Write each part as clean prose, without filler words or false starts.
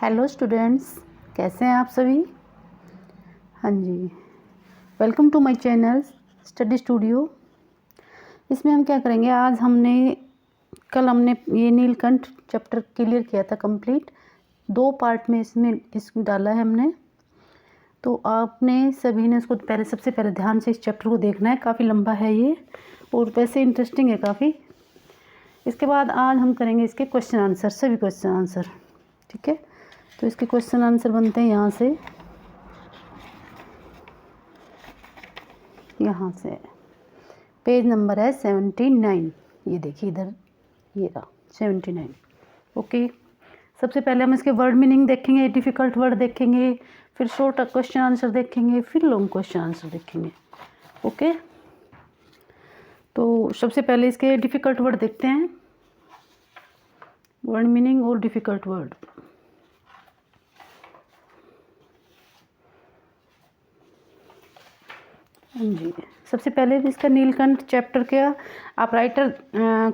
Hello students, कैसे हैं आप सभी। हाँ जी, welcome to my channel study studio. इसमें हम क्या करेंगे, आज कल हमने ये नीलकंठ चैप्टर क्लियर किया था कंप्लीट। 2 पार्ट में इसमें डाला है हमने। तो आपने सभी ने उसको सबसे पहले ध्यान से इस चैप्टर को देखना है। काफ़ी लंबा है ये और वैसे इंटरेस्टिंग है काफ़ी। इसके बाद आज हम करेंगे इसके क्वेश्चन आंसर, सभी क्वेश्चन आंसर, ठीक है। तो इसके क्वेश्चन आंसर बनते हैं यहाँ से पेज नंबर है 79। ये देखिए इधर, ये रहा 79। ओके, सबसे पहले हम इसके वर्ड मीनिंग देखेंगे, डिफ़िकल्ट वर्ड देखेंगे, फिर शॉर्ट क्वेश्चन आंसर देखेंगे, फिर लॉन्ग क्वेश्चन आंसर देखेंगे। ओके, तो सबसे पहले इसके डिफ़िकल्ट वर्ड देखते हैं, वर्ड मीनिंग और डिफ़िकल्ट वर्ड। जी, सबसे पहले इसका नीलकंठ चैप्टर क्या, आप राइटर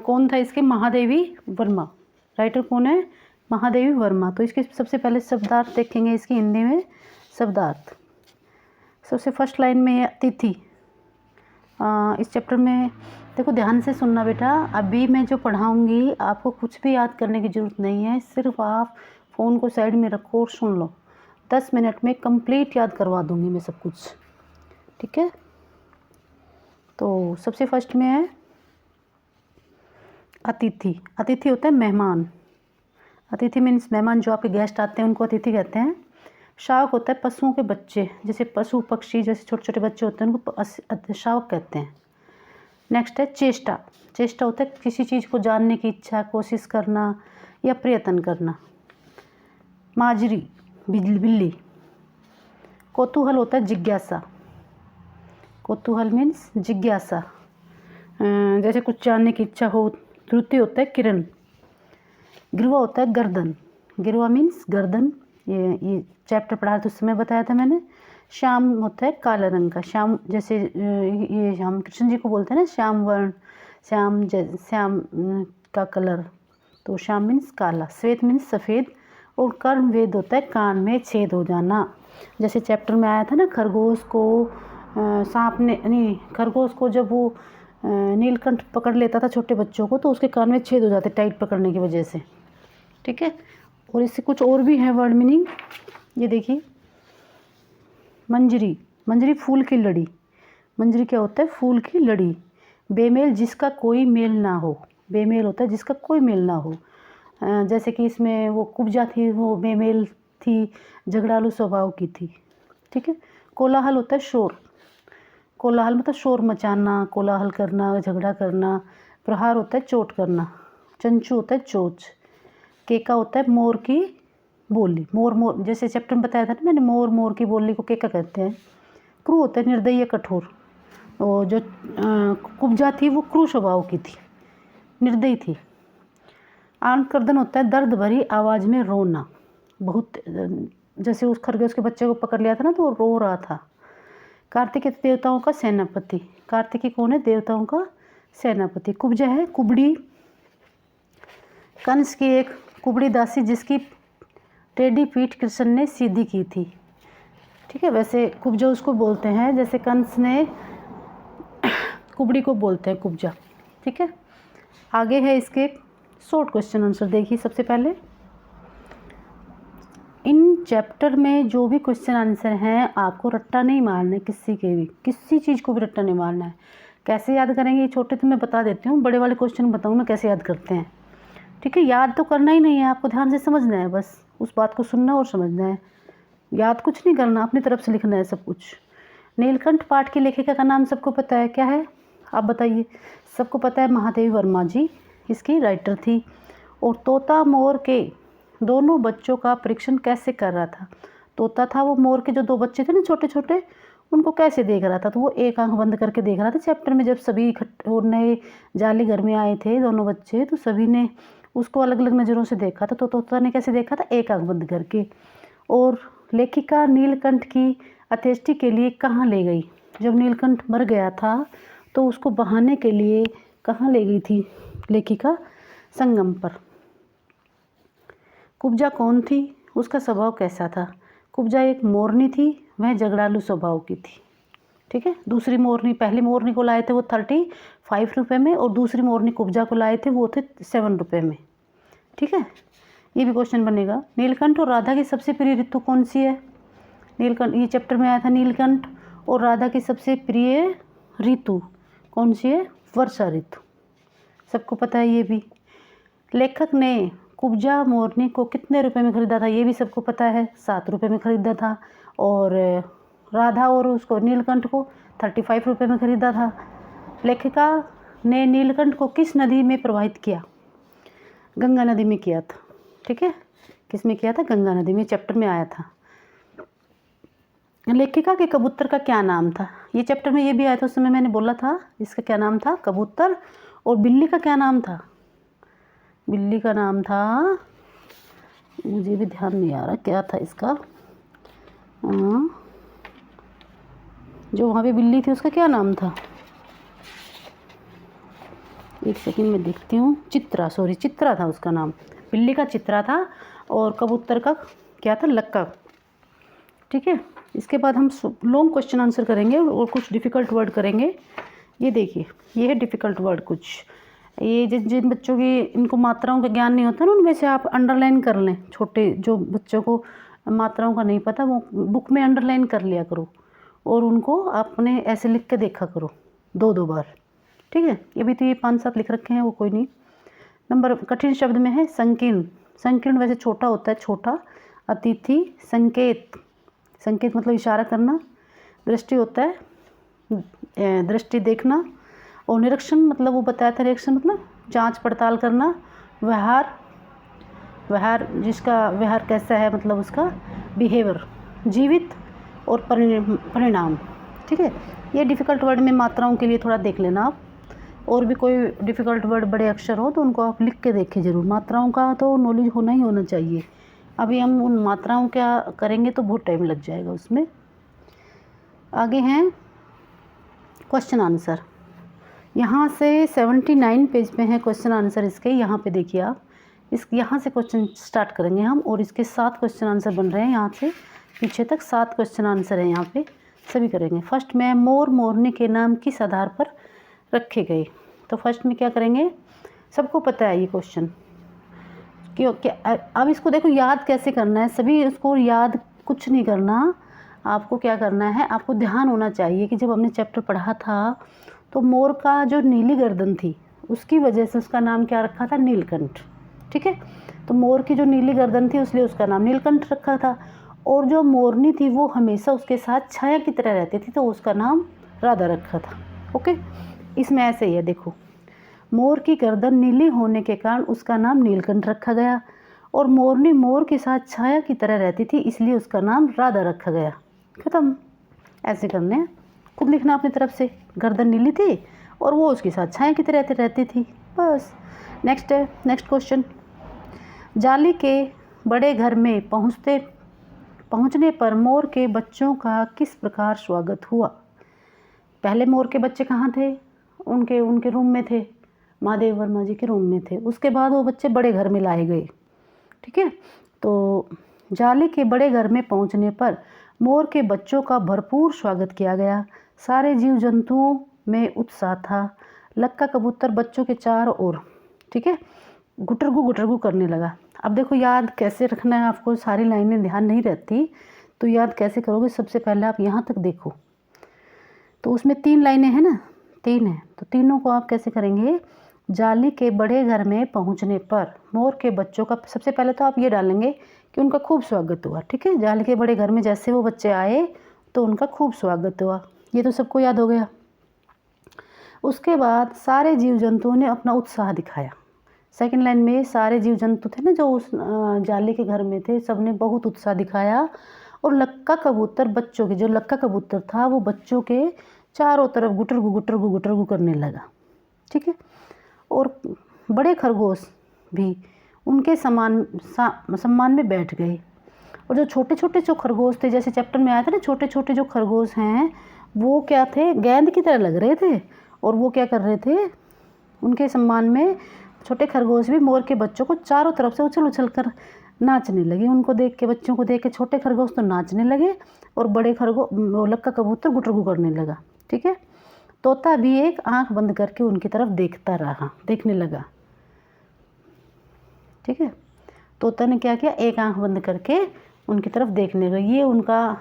कौन था इसके, महादेवी वर्मा। राइटर कौन है, महादेवी वर्मा। तो इसके सबसे पहले शब्दार्थ देखेंगे, इसकी हिंदी में शब्दार्थ। सबसे फर्स्ट लाइन में अतिथि। इस चैप्टर में देखो, ध्यान से सुनना बेटा, अभी मैं जो पढ़ाऊँगी आपको कुछ भी याद करने की ज़रूरत नहीं है, सिर्फ आप फ़ोन को साइड में रखो और सुन लो। 10 मिनट में कंप्लीट याद करवा दूँगी मैं सब कुछ, ठीक है। तो सबसे फर्स्ट में है अतिथि। अतिथि होता है मेहमान। अतिथि मीन्स मेहमान, जो आपके गेस्ट आते हैं उनको अतिथि कहते हैं। शावक होता है पशुओं के बच्चे, जैसे पशु पक्षी जैसे छोटे छोटे बच्चे होते हैं उनको शावक कहते हैं। नेक्स्ट है चेष्टा। चेष्टा होता है किसी चीज़ को जानने की इच्छा, कोशिश करना या प्रयत्न करना। माजरी, बिल्ली। कौतूहल होता है जिज्ञासा। कौतूहल मीन्स जिज्ञासा, जैसे कुछ जानने की इच्छा हो। द्रुति होता है किरण। गिरवा होता है गर्दन। गिरवा मीन्स गर्दन। ये चैप्टर पढ़ा तो उस समय बताया था मैंने। श्याम होता है काला रंग का। श्याम जैसे ये हम कृष्ण जी को बोलते हैं ना, श्याम वर्ण, श्याम का कलर, तो श्याम मीन्स काला। श्वेत मीन्स सफ़ेद। और कर्ण वेद होता है कान में छेद हो जाना। जैसे चैप्टर में आया था ना, खरगोश को सांप ने नहीं, खरगोश को जब वो नीलकंठ पकड़ लेता था छोटे बच्चों को, तो उसके कान में छेद हो जाते टाइट पकड़ने की वजह से, ठीक है। और इससे कुछ और भी है वर्ड मीनिंग, ये देखिए। मंजरी। मंजरी फूल की लड़ी। मंजरी क्या होता है, फूल की लड़ी। बेमेल, जिसका कोई मेल ना हो। बेमेल होता है जिसका कोई मेल ना हो। जैसे कि इसमें वो कुब्जा थी, वो बेमेल थी, झगड़ालू स्वभाव की थी, ठीक है। कोलाहल होता है शोर। कोलाहल मतलब शोर मचाना, कोलाहल करना, झगड़ा करना। प्रहार होता है चोट करना। चंचू होता है चोच। केका होता है मोर की बोली। मोर जैसे चैप्टर में बताया था ना मैंने, मोर की बोली को केका कहते हैं। क्रू होता है निर्दयी या कठोर। और जो कुब्जा थी वो क्रू स्वभाव की थी, निर्दयी थी। आंकर्दन होता है दर्द भरी आवाज़ में रोना। बहुत, जैसे उस खरगोश के बच्चे को पकड़ लिया था ना, तो वो रो रहा था। कार्तिकेय देवताओं का सेनापति। कार्तिकेय कौन है, देवताओं का सेनापति। कुब्जा है कुबड़ी। कंस की एक कुबड़ी दासी जिसकी टेढ़ी पीठ कृष्ण ने सीधी की थी, ठीक है। वैसे कुब्जा उसको बोलते हैं, जैसे कंस ने कुबड़ी को बोलते हैं कुब्जा, ठीक है। आगे है इसके शॉर्ट क्वेश्चन आंसर। देखिए सबसे पहले, इन चैप्टर में जो भी क्वेश्चन आंसर हैं आपको रट्टा नहीं मारना है, किसी चीज़ को भी रट्टा नहीं मारना है। कैसे याद करेंगे, ये छोटे तो मैं बता देती हूँ, बड़े वाले क्वेश्चन बताऊँ मैं कैसे याद करते हैं, ठीक है। याद तो करना ही नहीं है, आपको ध्यान से समझना है, बस उस बात को सुनना और समझना है। याद कुछ नहीं करना, अपनी तरफ से लिखना है सब कुछ। नीलकंठ पाठ की लेखिका का नाम सबको पता है, क्या है आप बताइए। सबको पता है, महादेवी वर्मा जी इसकी राइटर थी। और तोता मोर के दोनों बच्चों का परीक्षण कैसे कर रहा था। तोता था वो, मोर के जो 2 बच्चे थे ना छोटे छोटे, उनको कैसे देख रहा था, तो वो एक आंख बंद करके देख रहा था। चैप्टर में जब सभी इकट्ठे और नए जाली घर में आए थे दोनों बच्चे, तो सभी ने उसको अलग अलग नज़रों से देखा था। तो तोता ने कैसे देखा था, एक आंख बंद करके। और लेखिका नीलकंठ की अंत्येष्टि के लिए कहाँ ले गई। जब नीलकंठ मर गया था तो उसको बहाने के लिए कहाँ ले गई थी लेखिका, संगम पर। कुब्जा कौन थी, उसका स्वभाव कैसा था। कुब्जा एक मोरनी थी, वह झगड़ालू स्वभाव की थी। ठीक है। दूसरी मोरनी, पहली मोरनी को लाए थे वो 35 रुपये में, और दूसरी मोरनी कुब्जा को लाए थे वो थे 7 रुपये में। ठीक है। ये भी क्वेश्चन बनेगा। नीलकंठ और राधा की सबसे प्रिय ऋतु कौन सी है। नीलकंठ, ये चैप्टर में आया था। नीलकंठ और राधा की सबसे प्रिय ऋतु कौन सी है। वर्षा ऋतु, सबको पता है ये भी। लेखक ने कुब्जा मोरनी को कितने रुपए में ख़रीदा था, ये भी सबको पता है। 7 रुपये में ख़रीदा था। और राधा और उसको नीलकंठ को 35 रुपये में ख़रीदा था। लेखिका ने नीलकंठ को किस नदी में प्रवाहित किया। गंगा नदी में किया था। ठीक है। किस में किया था, गंगा नदी में, चैप्टर में आया था। लेखिका के कबूतर का क्या नाम था, ये चैप्टर में ये भी आया था। उस समय मैंने बोला था इसका क्या नाम था, कबूतर। और बिल्ली का क्या नाम था, बिल्ली का नाम था, मुझे भी ध्यान नहीं आ रहा क्या था इसका। जो वहाँ पे बिल्ली थी उसका क्या नाम था, एक सेकंड में देखती हूँ। चित्रा, सॉरी चित्रा था उसका नाम। बिल्ली का चित्रा था और कबूतर का क्या था, लक्का। ठीक है। इसके बाद हम लॉन्ग क्वेश्चन आंसर करेंगे और कुछ डिफ़िकल्ट वर्ड करेंगे। ये देखिए, ये है डिफ़िकल्ट वर्ड कुछ। ये जिन बच्चों की इनको मात्राओं का ज्ञान नहीं होता ना, उनमें से आप अंडरलाइन कर लें। छोटे जो बच्चों को मात्राओं का नहीं पता वो बुक में अंडरलाइन कर लिया करो और उनको आपने ऐसे लिख के देखा करो 2-2 बार। ठीक है। ये भी तो ये 5-7 लिख रखे हैं, वो कोई नहीं। नंबर कठिन शब्द में है संकीर्ण। संकीर्ण वैसे छोटा होता है, छोटा। अतिथि, संकेत, संकेत मतलब इशारा करना। दृष्टि होता है दृष्टि देखना। और निरीक्षण मतलब वो बताया था, निरीक्षण मतलब जांच पड़ताल करना। व्यवहार, व्यवहार जिसका व्यवहार कैसा है मतलब उसका बिहेवियर। जीवित और परिणाम। ठीक है। ये डिफ़िकल्ट वर्ड में मात्राओं के लिए थोड़ा देख लेना आप। और भी कोई डिफ़िकल्ट वर्ड बड़े अक्षर हो तो उनको आप लिख के देखें ज़रूर। मात्राओं का तो नॉलेज होना ही होना चाहिए। अभी हम उन मात्राओं क्या करेंगे तो बहुत टाइम लग जाएगा उसमें। आगे हैं क्वेश्चन आंसर। यहाँ से 79 पेज पे है क्वेश्चन आंसर इसके। यहाँ पे देखिए आप, यहाँ से क्वेश्चन स्टार्ट करेंगे हम, और इसके 7 क्वेश्चन आंसर बन रहे हैं। यहाँ से पीछे तक 7 क्वेश्चन आंसर हैं यहाँ पे, सभी करेंगे। फर्स्ट में मोर मोरनी के नाम किस आधार पर रखे गए। तो फर्स्ट में क्या करेंगे, सबको पता है ये क्वेश्चन क्यों क्या। अब इसको देखो याद कैसे करना है, सभी इसको याद कुछ नहीं करना। आपको क्या करना है, आपको ध्यान होना चाहिए कि जब हमने चैप्टर पढ़ा था तो मोर का जो नीली गर्दन थी उसकी वजह से उसका नाम क्या रखा था, नीलकंठ। ठीक है। तो मोर की जो नीली गर्दन थी इसलिए उसका नाम नीलकंठ रखा था। और जो मोरनी थी वो हमेशा उसके साथ छाया की तरह रहती थी तो उसका नाम राधा रखा था। ओके। इसमें ऐसे ही है, देखो मोर की गर्दन नीली होने के कारण उसका नाम नीलकंठ रखा गया, और मोरनी मोर के साथ छाया की तरह रहती थी इसलिए उसका नाम राधा रखा गया। खत्म। ऐसे करने हैं, खुद लिखना अपनी तरफ से। गर्दन नीली थी और वो उसके साथ छाया की तरह रहती थी, बस। नेक्स्ट है, नेक्स्ट क्वेश्चन। जाली के बड़े घर में पहुंचने पर मोर के बच्चों का किस प्रकार स्वागत हुआ। पहले मोर के बच्चे कहाँ थे, उनके रूम में थे, महादेव वर्मा जी के रूम में थे। उसके बाद वो बच्चे बड़े घर में लाए गए। ठीक है। तो जाली के बड़े घर में पहुंचने पर मोर के बच्चों का भरपूर स्वागत किया गया। सारे जीव जंतुओं में उत्साह था। लक्का कबूतर बच्चों के चारों ओर, ठीक है, गुटरगू करने लगा। अब देखो याद कैसे रखना है आपको, सारी लाइनें ध्यान नहीं रहती तो याद कैसे करोगे। सबसे पहले आप यहाँ तक देखो, तो उसमें 3 लाइनें हैं ना, 3 हैं, तो तीनों को आप कैसे करेंगे। जाली के बड़े घर में पहुंचने पर मोर के बच्चों का, सबसे पहले तो आप ये डालेंगे कि उनका खूब स्वागत हुआ। ठीक है। जाली के बड़े घर में जैसे वो बच्चे आए तो उनका खूब स्वागत हुआ, ये तो सबको याद हो गया। उसके बाद सारे जीव जंतुओं ने अपना उत्साह दिखाया। सेकंड लाइन में सारे जीव जंतु थे ना जो उस जाली के घर में थे, सब ने बहुत उत्साह दिखाया। और लक्का कबूतर बच्चों के, जो लक्का कबूतर था वो बच्चों के चारों तरफ गुटरगू करने लगा। ठीक है। और बड़े खरगोश भी उनके सम्मान में बैठ गए। और जो छोटे छोटे जो खरगोश थे, जैसे चैप्टर में आया था ना, छोटे छोटे जो खरगोश हैं वो क्या थे, गेंद की तरह लग रहे थे। और वो क्या कर रहे थे, उनके सम्मान में छोटे खरगोश भी मोर के बच्चों को चारों तरफ से उछल कर नाचने लगे। उनको देख के, बच्चों को देख के छोटे खरगोश तो नाचने लगे और बड़े खरगोश, वो लक्का कबूतर गुटरगू करने लगा। ठीक है। तोता भी एक आंख बंद करके उनकी तरफ देखने लगा। ठीक है। तोता ने क्या किया, एक आंख बंद करके उनकी तरफ देखने लगा। ये उनका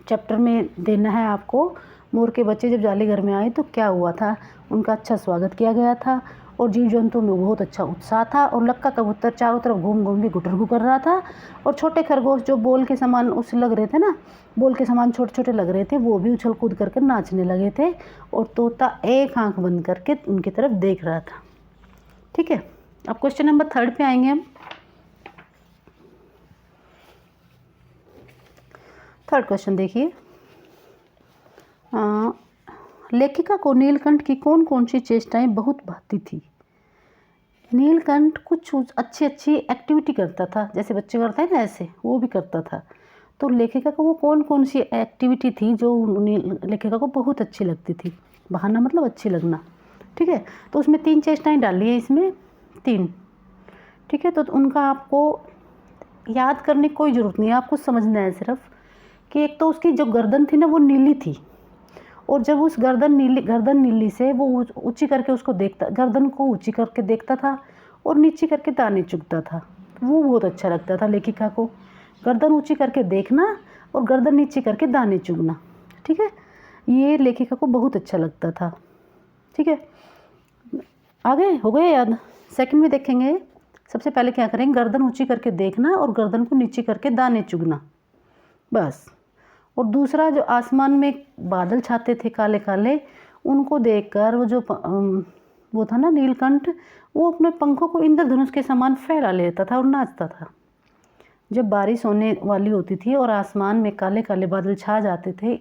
चैप्टर में देना है आपको। मोर के बच्चे जब जाले घर में आए तो क्या हुआ था, उनका अच्छा स्वागत किया गया था और जीव जंतुओं में बहुत अच्छा उत्साह था। और लक्का कबूतर चारों तरफ घूम घूम के गुटरगू कर रहा था। और छोटे खरगोश जो बॉल के समान उससे लग रहे थे ना, बॉल के समान छोटे छोटे लग रहे थे, वो भी उछल कूद करके नाचने लगे थे। और तोता एक आंख बंद करके उनकी तरफ देख रहा था। ठीक है। अब क्वेश्चन नंबर 3 पे आएंगे हम। 3rd क्वेश्चन देखिए। लेखिका को नीलकंठ की कौन कौन सी चेष्टाएं बहुत भाती थी। नीलकंठ कुछ अच्छी एक्टिविटी करता था, जैसे बच्चे करते हैं ना, ऐसे वो भी करता था। तो लेखिका को वो कौन कौन सी एक्टिविटी थी जो लेखिका को बहुत अच्छी लगती थी। बहाना मतलब अच्छी लगना। ठीक है। तो उसमें 3 चेष्टाएं डाली है इसमें, 3। ठीक है। तो उनका आपको याद करने की कोई ज़रूरत नहीं है, आपको समझना है सिर्फ कि एक तो उसकी जो गर्दन थी ना वो नीली थी, और जब उस गर्दन नीली से वो ऊंची करके उसको देखता, गर्दन को ऊंची करके देखता था और नीचे करके दाने चुगता था। वो बहुत अच्छा लगता था लेखिका को, गर्दन ऊंची करके देखना और गर्दन नीचे करके दाने चुगना। ठीक है। ये लेखिका को बहुत अच्छा लगता था। ठीक है। आगे हो गए याद। सेकंड में देखेंगे। सबसे पहले क्या करेंगे, गर्दन ऊंची करके देखना और गर्दन को नीचे करके दाने चुगना, बस। और दूसरा, जो आसमान में बादल छाते थे काले काले, उनको देखकर वो था ना नीलकंठ, वो अपने पंखों को इंद्रधनुष के समान फैला लेता था और नाचता था। जब बारिश होने वाली होती थी और आसमान में काले काले बादल छा जाते थे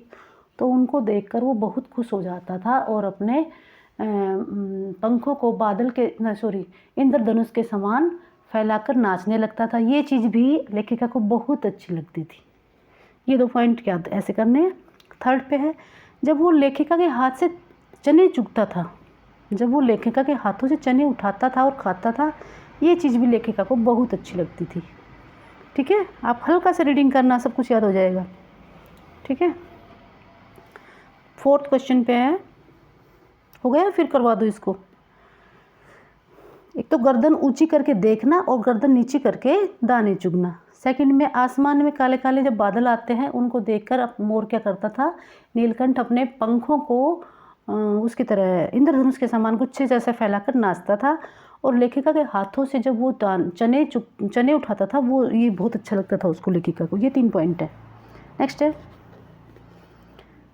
तो उनको देखकर वो बहुत खुश हो जाता था और अपने पंखों को इंद्रधनुष के समान फैलाकर नाचने लगता था। ये चीज़ भी लेखिका को बहुत अच्छी लगती थी। ये 2 पॉइंट क्या ऐसे करने हैं। 3rd पे है, जब वो लेखिका के हाथ से चने चुगता था, जब वो लेखिका के हाथों से चने उठाता था और खाता था, ये चीज़ भी लेखिका को बहुत अच्छी लगती थी। ठीक है। आप हल्का से रीडिंग करना, सब कुछ याद हो जाएगा। ठीक है। 4th क्वेश्चन पे है, हो गया, फिर करवा दो इसको। एक तो गर्दन ऊंची करके देखना और गर्दन नीची करके दाने चुगना। सेकंड में, आसमान में काले काले जब बादल आते हैं उनको देखकर मोर क्या करता था, नीलकंठ अपने पंखों को उसकी तरह इंद्रधनुष के समान गुच्छे जैसा फैलाकर नाचता था। और लेखिका के हाथों से जब वो चने उठाता था, वो ये बहुत अच्छा लगता था उसको, लेखिका को। ये 3 पॉइंट है। नेक्स्ट है,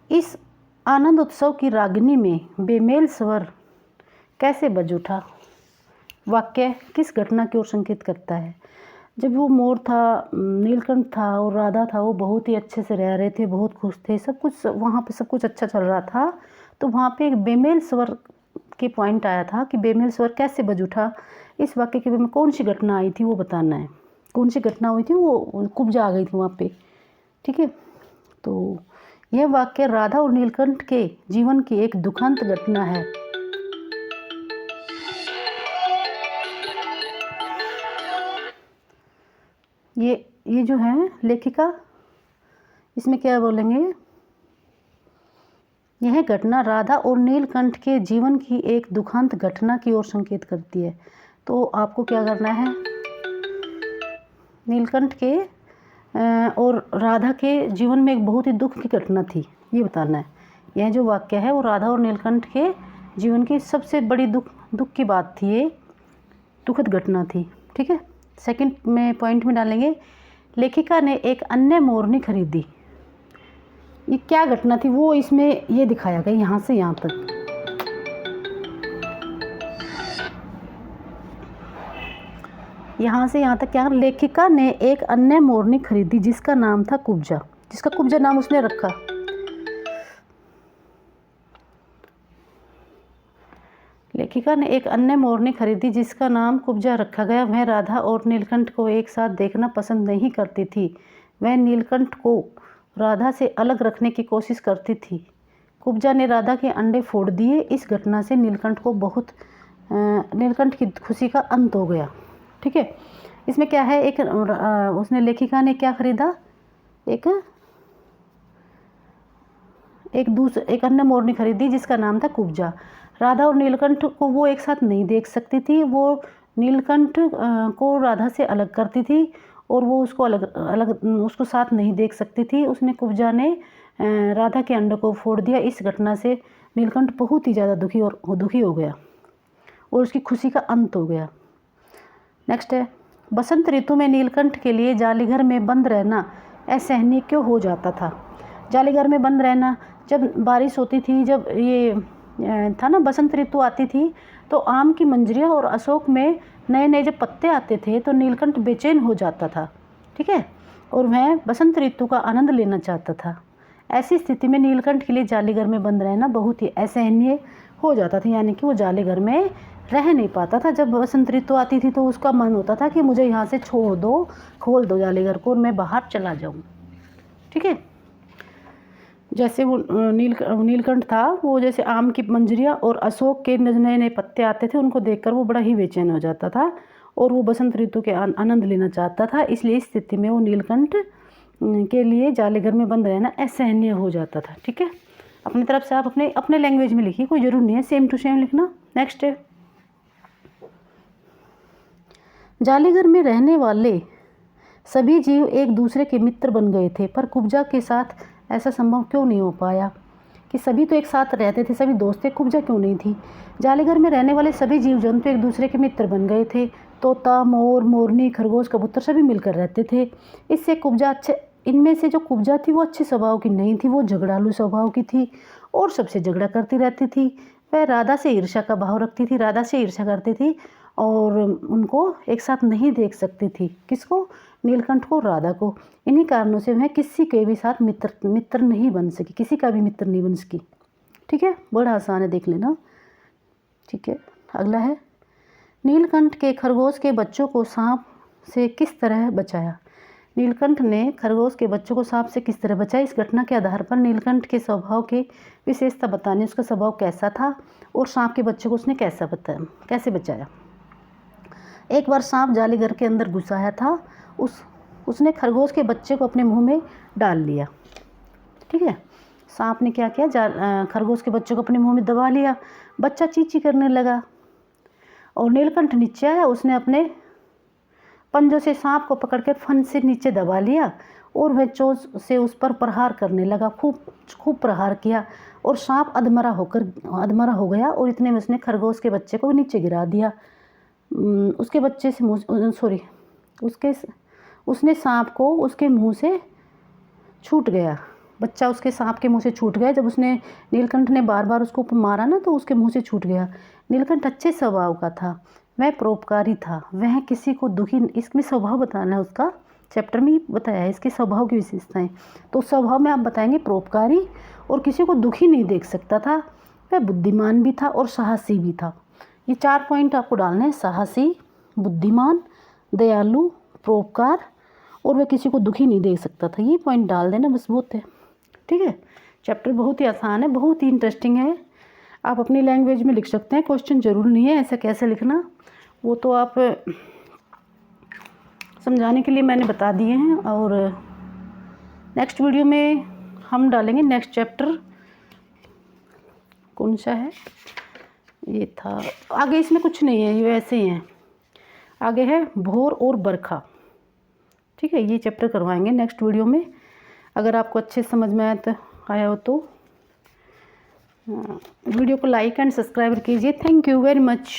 इस आनंद उत्सव की रागिनी में बेमेल स्वर कैसे बज उठा। वाक्य किस घटना की ओर संकेत करता है। जब वो मोर था, नीलकंठ था और राधा था, वो बहुत ही अच्छे से रह रहे थे, बहुत खुश थे, सब कुछ वहाँ पे सब कुछ अच्छा चल रहा था। तो वहाँ पे एक बेमेल स्वर के पॉइंट आया था कि बेमेल स्वर कैसे बज उठा। इस वाक्य के में कौन सी घटना आई थी वो बताना है। कौन सी घटना हुई थी, वो कुब्जा आ गई थी वहाँ पे। ठीक है। तो यह वाक्य राधा और नीलकंठ के जीवन की एक दुखंत घटना है। ये जो है लेखिका, इसमें क्या बोलेंगे, यह घटना राधा और नीलकंठ के जीवन की एक दुखंत घटना की ओर संकेत करती है। तो आपको क्या करना है, नीलकंठ के और राधा के जीवन में एक बहुत ही दुख की घटना थी, ये बताना है। यह जो वाक्य है वो राधा और नीलकंठ के जीवन की सबसे बड़ी दुख की बात थी, ये दुखद घटना थी। ठीक है। सेकंड में पॉइंट में डालेंगे, लेखिका ने एक अन्य मोरनी खरीदी। ये क्या घटना थी वो इसमें ये दिखाया गया, यहाँ से यहाँ तक। यहाँ से यहाँ तक क्या, लेखिका ने एक अन्य मोरनी खरीदी जिसका नाम था कुब्जा, जिसका कुब्जा नाम उसने रखा। लेखिका ने एक अन्य मोरनी खरीदी जिसका नाम कुब्जा रखा गया। वह राधा और नीलकंठ को एक साथ देखना पसंद नहीं करती थी। वह नीलकंठ को राधा से अलग रखने की कोशिश करती थी। कुब्जा ने राधा के अंडे फोड़ दिए। इस घटना से नीलकंठ की खुशी का अंत हो गया। ठीक है। इसमें क्या है, एक उसने लेखिका ने क्या खरीदा, एक अन्य मोरनी खरीदी जिसका नाम था कुब्जा। राधा और नीलकंठ को वो एक साथ नहीं देख सकती थी, वो नीलकंठ को राधा से अलग करती थी और वो उसको उसको साथ नहीं देख सकती थी। उसने कुब्जा ने राधा के अंडों को फोड़ दिया। इस घटना से नीलकंठ बहुत ही ज़्यादा दुखी हो गया और उसकी खुशी का अंत हो गया। नेक्स्ट है, बसंत ऋतु में नीलकंठ के लिए जालीघर में बंद रहना असहनीय क्यों हो जाता था। जालीघर में बंद रहना, जब बारिश होती थी, जब ये था ना बसंत ऋतु आती थी, तो आम की मंजरियाँ और अशोक में नए नए जब पत्ते आते थे तो नीलकंठ बेचैन हो जाता था, ठीक है, और वह बसंत ऋतु का आनंद लेना चाहता था। ऐसी स्थिति में नीलकंठ के लिए जालीघर में बंद रहना बहुत ही असहनीय हो जाता था, यानी कि वो जालीघर में रह नहीं पाता था। जब बसंत ऋतु आती थी तो उसका मन होता था कि मुझे यहाँ से छोड़ दो, खोल दो जालीघर को और मैं बाहर चला जाऊँ, ठीक है। जैसे वो नीलकंठ था, वो जैसे आम की मंजरियाँ और अशोक के नए नए पत्ते आते थे, उनको देखकर वो बड़ा ही बेचैन हो जाता था और वो बसंत ऋतु के आनंद लेना चाहता था। इसलिए इस स्थिति में वो नीलकंठ के लिए जालीघर में बंद रहना असहनीय हो जाता था, ठीक है। अपनी तरफ से आप अपने लैंग्वेज में लिखिए, कोई ज़रूर नहीं है सेम टू सेम लिखना। नेक्स्ट है, जालीघर में रहने वाले सभी जीव एक दूसरे के मित्र बन गए थे, पर कुब्जा के साथ ऐसा संभव क्यों नहीं हो पाया कि सभी तो एक साथ रहते थे, सभी दोस्त थे, कुब्जा क्यों नहीं थी। जालीघर में रहने वाले सभी जीव जंतु एक दूसरे के मित्र बन गए थे। तोता, मोर, मोरनी, खरगोश, कबूतर सभी मिलकर रहते थे। इससे कुब्जा इनमें से जो कुब्जा थी वो अच्छे स्वभाव की नहीं थी, वो झगड़ालू स्वभाव की थी और सबसे झगड़ा करती रहती थी। वह राधा से ईर्ष्या का भाव रखती थी, राधा से ईर्ष्या करती थी और उनको एक साथ नहीं देख सकती थी। किसको? नीलकंठ को, राधा को। इन्हीं कारणों से वह किसी के भी साथ मित्र नहीं बन सकी, किसी का भी मित्र नहीं बन सकी, ठीक है। बड़ा आसान है, देख लेना, ठीक है। अगला है, नीलकंठ के खरगोश के बच्चों को सांप से किस तरह बचाया। नीलकंठ ने खरगोश के बच्चों को सांप से किस तरह बचाया। इस घटना के आधार पर नीलकंठ के स्वभाव की विशेषता बताने, उसका स्वभाव कैसा था और सांप के बच्चों को उसने कैसे बचाया। एक बार सांप जालीघर के अंदर घुस आया था, उसने खरगोश के बच्चे को अपने मुंह में डाल लिया, ठीक है। सांप ने क्या किया, खरगोश के बच्चे को अपने मुंह में दबा लिया। बच्चा चींची करने लगा और नीलकंठ नीचे आया, उसने अपने पंजों से सांप को पकड़कर फन से नीचे दबा लिया और वह चोंच से उस पर प्रहार करने लगा। खूब प्रहार किया और सांप अधमरा हो गया और इतने में उसने खरगोश के बच्चे को नीचे गिरा दिया। उसके बच्चे से उसने सांप को उसके मुंह से छूट गया, बच्चा उसके सांप के मुंह से छूट गया। जब उसने नीलकंठ ने बार बार उसको मारा ना तो उसके मुंह से छूट गया। नीलकंठ अच्छे स्वभाव का था, वह परोपकारी था, वह किसी को दुखी, इसमें स्वभाव बताना है उसका, चैप्टर में ही बताया है इसके स्वभाव की विशेषताएं। तो स्वभाव में आप बताएंगे परोपकारी और किसी को दुखी नहीं देख सकता था। वह बुद्धिमान भी था और साहसी भी था। ये 4 पॉइंट आपको डालने हैं, साहसी, बुद्धिमान, दयालु, परोपकार और वह किसी को दुखी नहीं देख सकता था। ये पॉइंट डाल देना बस, बहुत है, ठीक है। चैप्टर बहुत ही आसान है, बहुत ही इंटरेस्टिंग है। आप अपनी लैंग्वेज में लिख सकते हैं, क्वेश्चन ज़रूर नहीं है ऐसा कैसे लिखना, वो तो आप समझाने के लिए मैंने बता दिए हैं। और नेक्स्ट वीडियो में हम डालेंगे नेक्स्ट चैप्टर, कौन सा है, ये था आगे, इसमें कुछ नहीं है, ये ऐसे ही हैं। आगे है भोर और बरखा, ठीक है। ये चैप्टर करवाएंगे नेक्स्ट वीडियो में। अगर आपको अच्छे समझ में आया हो तो वीडियो को लाइक एंड सब्सक्राइब कीजिए। Thank you very much.